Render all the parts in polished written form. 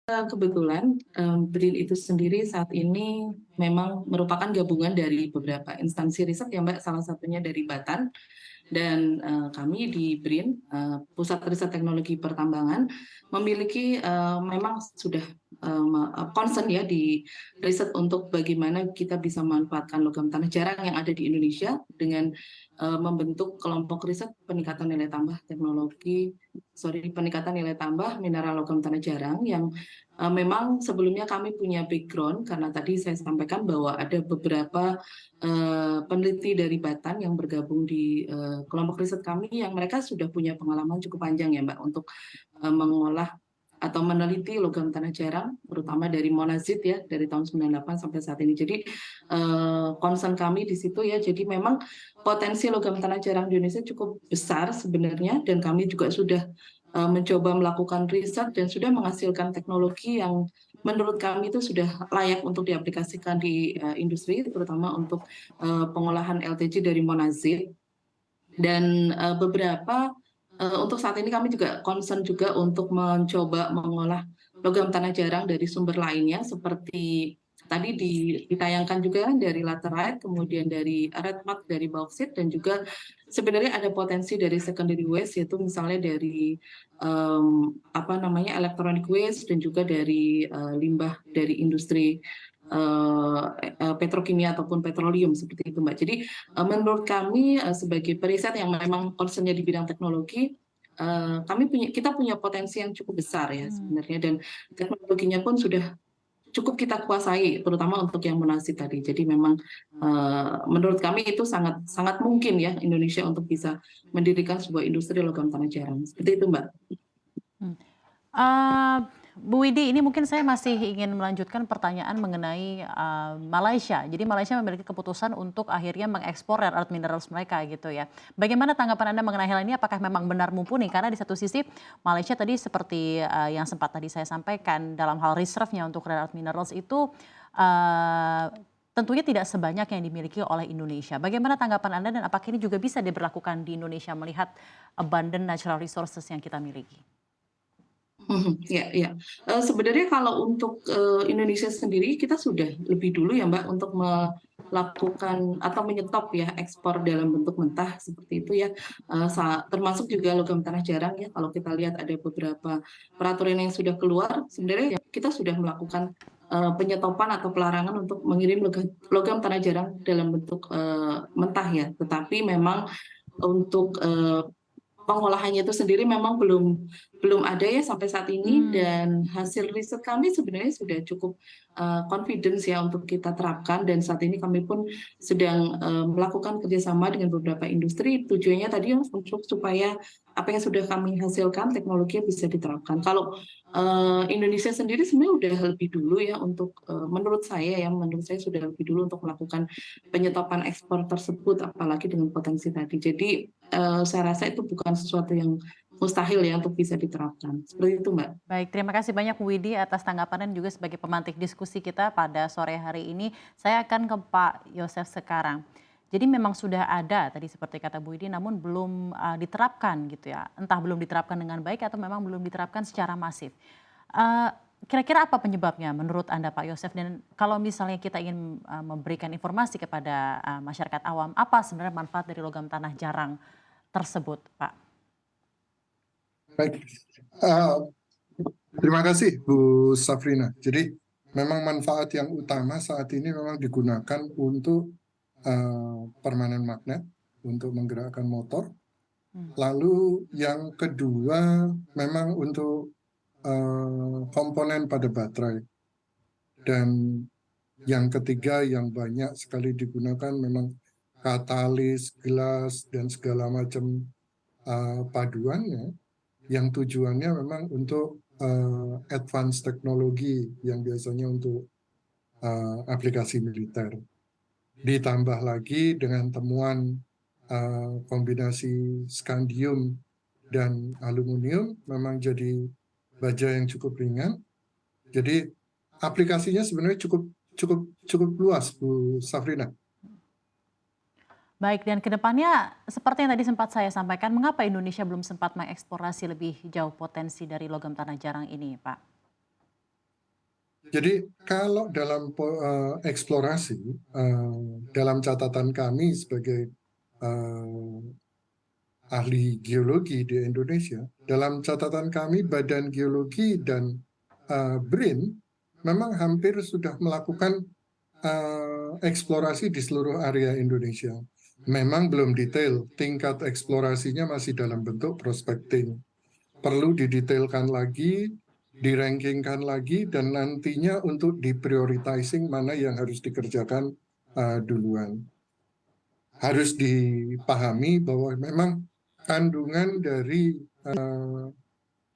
Kebetulan, BRIN itu sendiri saat ini memang merupakan gabungan dari beberapa instansi riset ya Mbak, salah satunya dari Batan. Dan kami di BRIN, Pusat Riset Teknologi Pertambangan, memiliki memang sudah concern ya di riset untuk bagaimana kita bisa memanfaatkan logam tanah jarang yang ada di Indonesia dengan membentuk kelompok riset peningkatan nilai tambah mineral logam tanah jarang yang memang sebelumnya kami punya background karena tadi saya sampaikan bahwa ada beberapa peneliti dari Batan yang bergabung di kelompok riset kami yang mereka sudah punya pengalaman cukup panjang ya Mbak untuk mengolah atau meneliti logam tanah jarang, terutama dari monazit ya, dari tahun 98 sampai saat ini. Jadi concern kami di situ ya, jadi memang potensi logam tanah jarang di Indonesia cukup besar sebenarnya, dan kami juga sudah mencoba melakukan riset dan sudah menghasilkan teknologi yang menurut kami itu sudah layak untuk diaplikasikan di industri, terutama untuk pengolahan LTG dari monazit. Dan beberapa untuk saat ini kami juga concern juga untuk mencoba mengolah logam tanah jarang dari sumber lainnya seperti tadi ditayangkan juga dari laterite, kemudian dari red mud, dari bauksit, dan juga sebenarnya ada potensi dari secondary waste yaitu misalnya dari apa namanya electronic waste dan juga dari limbah dari industri petrokimia ataupun petroleum seperti itu Mbak. Jadi menurut kami sebagai periset yang memang concernnya di bidang teknologi, kita punya potensi yang cukup besar ya sebenarnya, dan teknologinya pun sudah cukup kita kuasai, terutama untuk yang monazit tadi. Jadi memang menurut kami itu sangat sangat mungkin ya Indonesia untuk bisa mendirikan sebuah industri logam tanah jarang. Seperti itu Mbak. Hmm. Eee, Bu Widi, ini mungkin saya masih ingin melanjutkan pertanyaan mengenai, Malaysia. Jadi Malaysia memiliki keputusan untuk akhirnya mengekspor rare earth minerals mereka gitu ya. Bagaimana tanggapan Anda mengenai hal ini? Apakah memang benar mumpuni? Karena di satu sisi Malaysia tadi seperti, yang sempat tadi saya sampaikan dalam hal reserve-nya untuk rare earth minerals itu, eee, tentunya tidak sebanyak yang dimiliki oleh Indonesia. Bagaimana tanggapan Anda dan apakah ini juga bisa diberlakukan di Indonesia melihat abundant natural resources yang kita miliki? Ya, ya. Sebenarnya kalau untuk Indonesia sendiri kita sudah lebih dulu ya Mbak untuk melakukan atau menyetop ya ekspor dalam bentuk mentah seperti itu ya. Termasuk juga logam tanah jarang ya. Kalau kita lihat ada beberapa peraturan yang sudah keluar, sebenarnya ya kita sudah melakukan penyetopan atau pelarangan untuk mengirim logam tanah jarang dalam bentuk mentah ya. Tetapi memang untuk pengolahannya itu sendiri memang belum belum ada ya sampai saat ini, Hmm. dan hasil riset kami sebenarnya sudah cukup confidence ya untuk kita terapkan, dan saat ini kami pun sedang melakukan kerjasama dengan beberapa industri, tujuannya tadi untuk supaya apa yang sudah kami hasilkan teknologi bisa diterapkan. Kalau Indonesia sendiri sebenarnya udah lebih dulu ya untuk menurut saya sudah lebih dulu untuk melakukan penyetopan ekspor tersebut, apalagi dengan potensi tadi. Jadi saya rasa itu bukan sesuatu yang mustahil ya untuk bisa diterapkan. Seperti itu, Mbak. Baik, terima kasih banyak Bu Widi atas tanggapan dan juga sebagai pemantik diskusi kita pada sore hari ini. Saya akan ke Pak Yosef sekarang. Jadi memang sudah ada tadi seperti kata Bu Widi namun belum diterapkan gitu ya. Entah belum diterapkan dengan baik atau memang belum diterapkan secara masif. Eee, Kira-kira apa penyebabnya menurut Anda Pak Yosef? Dan kalau misalnya kita ingin memberikan informasi kepada masyarakat awam, apa sebenarnya manfaat dari logam tanah jarang tersebut, Pak? Baik, eh, terima kasih Bu Safrina. Jadi memang manfaat yang utama saat ini memang digunakan untuk permanen magnet untuk menggerakkan motor. Hmm. Lalu yang kedua memang untuk komponen pada baterai. Dan yang ketiga yang banyak sekali digunakan memang katalis, gelas, dan segala macam paduannya yang tujuannya memang untuk advance teknologi yang biasanya untuk aplikasi militer. Ditambah lagi dengan temuan kombinasi skandium dan aluminium memang jadi baja yang cukup ringan. Jadi aplikasinya sebenarnya cukup luas, Bu Safrina. Baik, dan kedepannya seperti yang tadi sempat saya sampaikan, mengapa Indonesia belum sempat mengeksplorasi lebih jauh potensi dari logam tanah jarang ini, Pak? Jadi kalau dalam eksplorasi, dalam catatan kami sebagai ahli geologi di Indonesia, dalam catatan kami Badan Geologi dan BRIN memang hampir sudah melakukan eksplorasi di seluruh area Indonesia. Memang belum detail, tingkat eksplorasinya masih dalam bentuk prospecting. Perlu didetailkan lagi, dirankingkan lagi, dan nantinya untuk diprioritizing mana yang harus dikerjakan duluan. Harus dipahami bahwa memang kandungan dari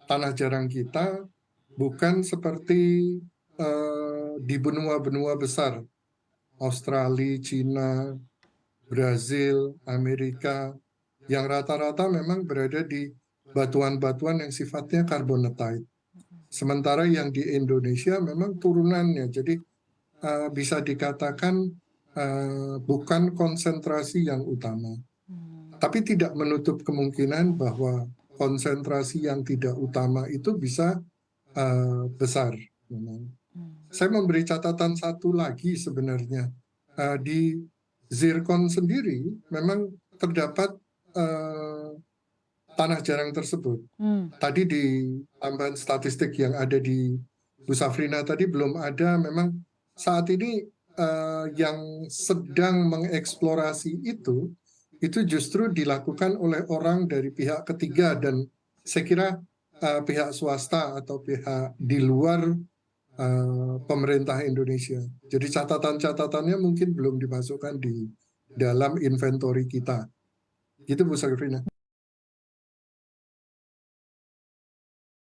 tanah jarang kita bukan seperti di benua-benua besar, Australia, Cina, Brazil, Amerika, yang rata-rata memang berada di batuan-batuan yang sifatnya carbonatite. Sementara yang di Indonesia memang turunannya, jadi bisa dikatakan bukan konsentrasi yang utama. Tapi tidak menutup kemungkinan bahwa konsentrasi yang tidak utama itu bisa besar. Saya memberi catatan satu lagi sebenarnya. Di zirkon sendiri memang terdapat tanah jarang tersebut. Tadi di tambahan statistik yang ada di Bu Safrina tadi belum ada, memang saat ini yang sedang mengeksplorasi itu justru dilakukan oleh orang dari pihak ketiga, dan saya kira pihak swasta atau pihak di luar pemerintah Indonesia. Jadi catatan-catatannya mungkin belum dimasukkan di dalam inventory kita. Gitu Bu Safrina.